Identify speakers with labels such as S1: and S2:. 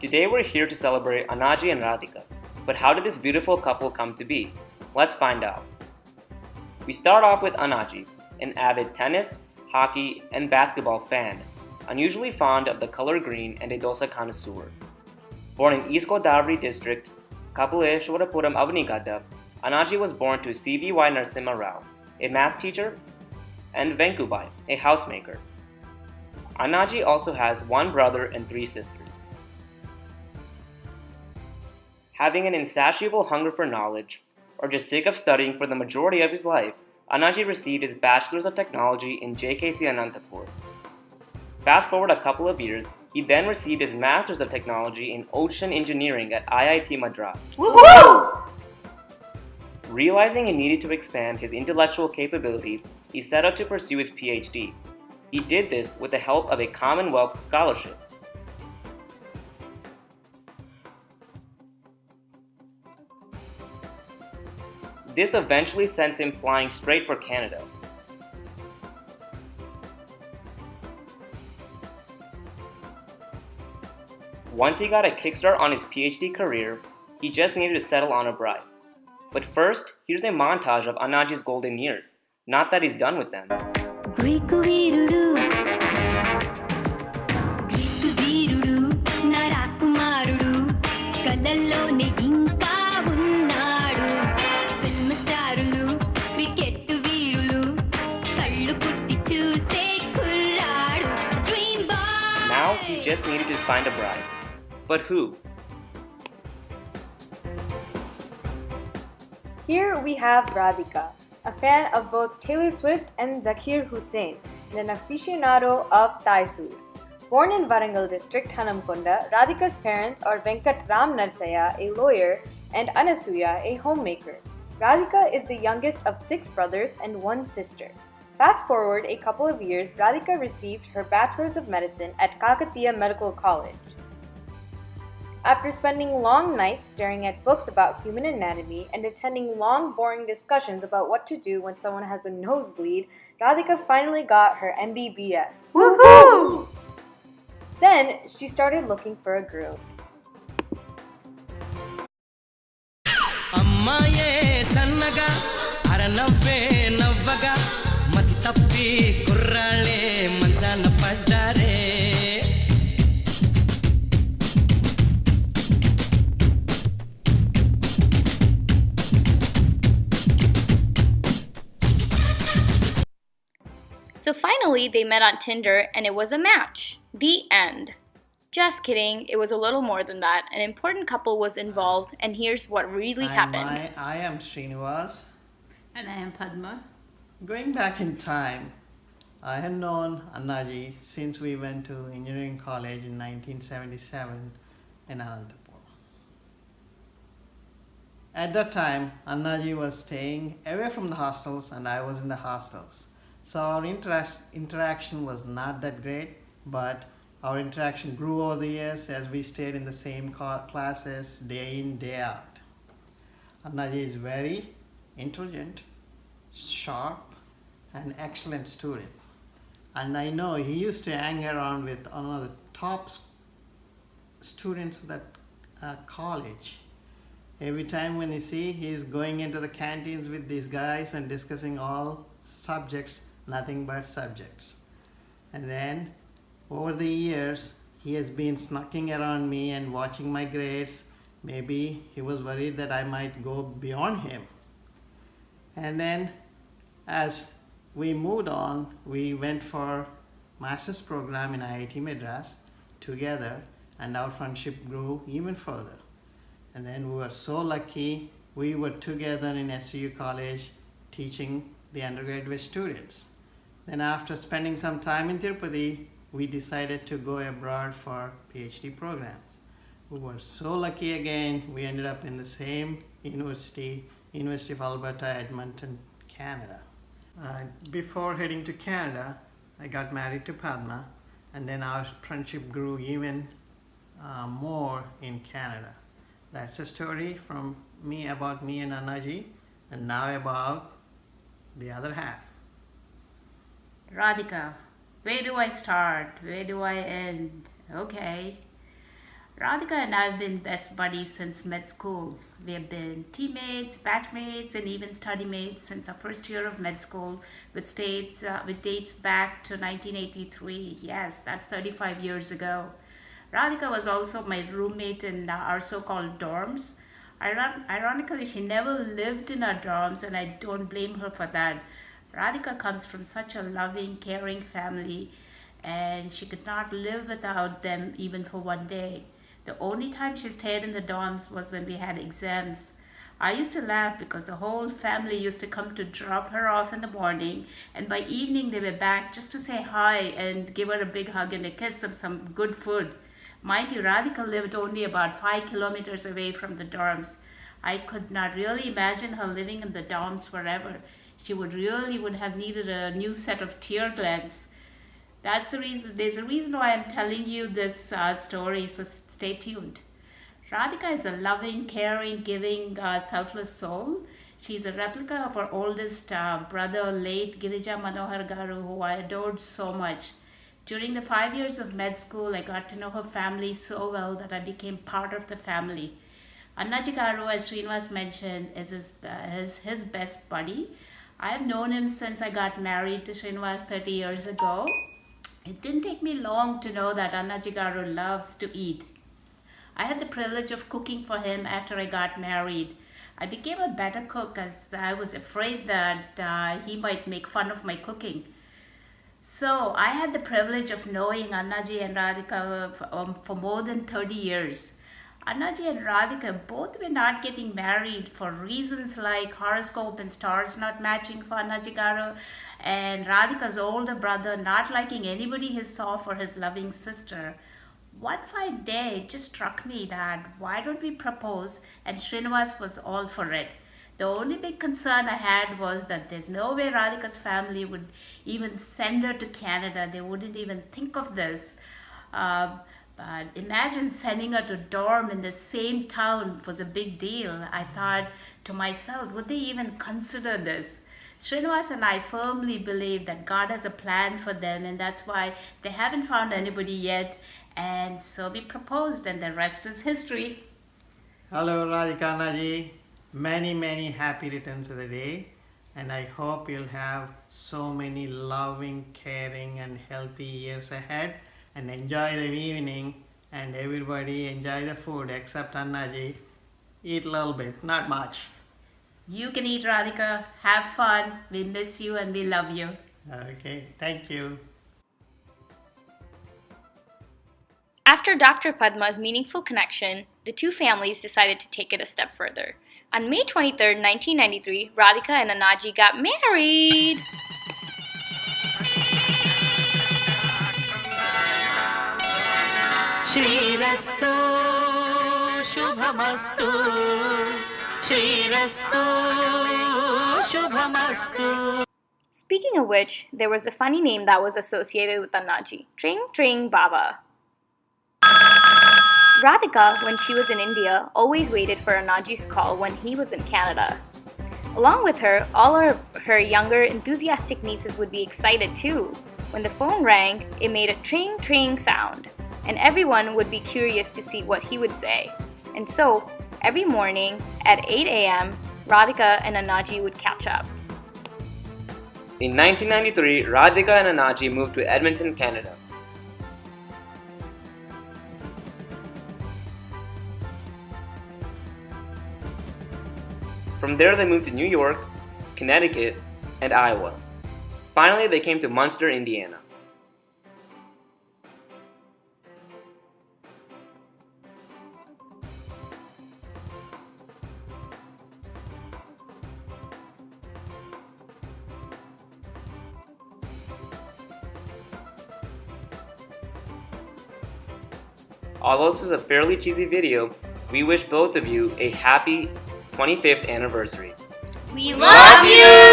S1: Today we're here to celebrate Anaji and Radhika. But how did this beautiful couple come to be? Let's find out. We start off with Anaji, an avid tennis, hockey, and basketball fan, unusually fond of the color green and a dosa connoisseur. Born in East Godavari district, Kapaleshwarapuram Avanigadda, Anaji was born to C.V.Y. Narasimha Rao, a math teacher, and Venkubai, a housemaker. Anaji also has one brother and three sisters. Having an insatiable hunger for knowledge, or just sick of studying for the majority of his life, Anaji received his Bachelor's of Technology in JKC Anantapur. Fast forward a couple of years, he then received his Master's of Technology in Ocean Engineering at IIT Madras.
S2: Woohoo!
S1: Realizing he needed to expand his intellectual capabilities, he set out to pursue his PhD. He did this with the help of a Commonwealth scholarship. This eventually sends him flying straight for Canada. Once he got a kickstart on his PhD career, he just needed to settle on a bride. But first, here's a montage of Anaji's golden years. Not that he's done with them. Now he just needed to find a bride. But who?
S2: Here we have Radhika, a fan of both Taylor Swift and Zakir Hussain, and an aficionado of Thai food. Born in Warangal district, Hanamkonda, Radhika's parents are Venkat Ram Narsaya, a lawyer, and Anasuya, a homemaker. Radhika is the youngest of 6 brothers and 1 sister. Fast forward a couple of years, Radhika received her Bachelor's of Medicine at Kakatiya Medical College. After spending long nights staring at books about human anatomy and attending long, boring discussions about what to do when someone has a nosebleed, Radhika finally got her MBBS.
S3: Woohoo!
S2: Then she started looking for a groom.
S3: So finally, they met on Tinder and it was a match. The end. Just kidding, it was a little more than that. An important couple was involved, and here's what really happened.
S4: I am Srinivas.
S5: And I am Padma.
S4: Going back in time, I had known Annaji since we went to engineering college in 1977 in Anantapur. At that time, Annaji was staying away from the hostels and I was in the hostels. So our interaction was not that great, but our interaction grew over the years as we stayed in the same classes day in, day out. Annaji is very intelligent, sharp, and excellent student. And I know he used to hang around with one of the top students of that college. Every time when you see, he's going into the canteens with these guys and discussing all subjects, nothing but subjects. And then over the years, he has been snucking around me and watching my grades. Maybe he was worried that I might go beyond him. And then as we moved on, we went for master's program in IIT Madras together, and our friendship grew even further. And then we were so lucky, we were together in SU College teaching the undergraduate students. Then after spending some time in Tirupati, we decided to go abroad for PhD programs. We were so lucky again, we ended up in the same university, University of Alberta, Edmonton, Canada. Before heading to Canada, I got married to Padma, and then our friendship grew even more in Canada. That's a story from me about me and Annaji, and now about the other half.
S5: Radhika, where do I start? Where do I end? Okay. Radhika and I have been best buddies since med school. We have been teammates, batchmates, and even study mates since our first year of med school, which dates back to 1983. Yes, that's 35 years ago. Radhika was also my roommate in our so-called dorms. Ironically, she never lived in our dorms, and I don't blame her for that. Radhika comes from such a loving, caring family, and she could not live without them even for one day. The only time she stayed in the dorms was when we had exams. I used to laugh because the whole family used to come to drop her off in the morning, and by evening they were back just to say hi and give her a big hug and a kiss and some good food. Mind you, Radhika lived only about 5 kilometers away from the dorms. I could not really imagine her living in the dorms forever. She would have needed a new set of tear glands. That's the reason. There's a reason why I'm telling you this story, so stay tuned. Radhika is a loving, caring, giving, selfless soul. She's a replica of her oldest brother, late Girija Manohar Garu, who I adored so much. During the 5 years of med school, I got to know her family so well that I became part of the family. Annaji Garu, as Srinivas mentioned, is his best buddy. I have known him since I got married to Srinivas 30 years ago. It didn't take me long to know that Annaji Garu loves to eat. I had the privilege of cooking for him after I got married. I became a better cook as I was afraid that he might make fun of my cooking. So I had the privilege of knowing Annaji and Radhika for more than 30 years. Annaji and Radhika both were not getting married for reasons like horoscope and stars not matching for Annaji Garu, and Radhika's older brother not liking anybody he saw for his loving sister. One fine day it just struck me that why don't we propose, and Srinivas was all for it. The only big concern I had was that there's no way Radhika's family would even send her to Canada. They wouldn't even think of this. But imagine sending her to dorm in the same town was a big deal. I thought to myself, would they even consider this? Srinivas and I firmly believe that God has a plan for them, and that's why they haven't found anybody yet. And so we proposed, and the rest is history.
S4: Hello, Radhika Naji. Many happy returns of the day, and I hope you'll have so many loving, caring, and healthy years ahead. And enjoy the evening, and everybody enjoy the food except Annaji. Eat a little bit, not much.
S5: You can eat, Radhika. Have fun. We miss you and we love you.
S4: Okay, thank you.
S3: After Dr. Padma's meaningful connection, the two families decided to take it a step further. On May 23, 1993, Radhika and Annaji got married.
S6: Shreerastu Shubhamastu Shreerastu Shubhamastu.
S3: Speaking of which, there was a funny name that was associated with Annaji, Tring Tring Baba. Radhika, when she was in India, always waited for Annaji's call when he was in Canada. Along with her, all of her younger, enthusiastic nieces would be excited too. When the phone rang, it made a tring tring sound, and everyone would be curious to see what he would say. And so, every morning at 8 a.m., Radhika and Annaji would catch up.
S1: In 1993, Radhika and Annaji moved to Edmonton, Canada. From there, they moved to New York, Connecticut, and Iowa. Finally, they came to Munster, Indiana. Although this was a fairly cheesy video, we wish both of you a happy 25th anniversary.
S3: We love you!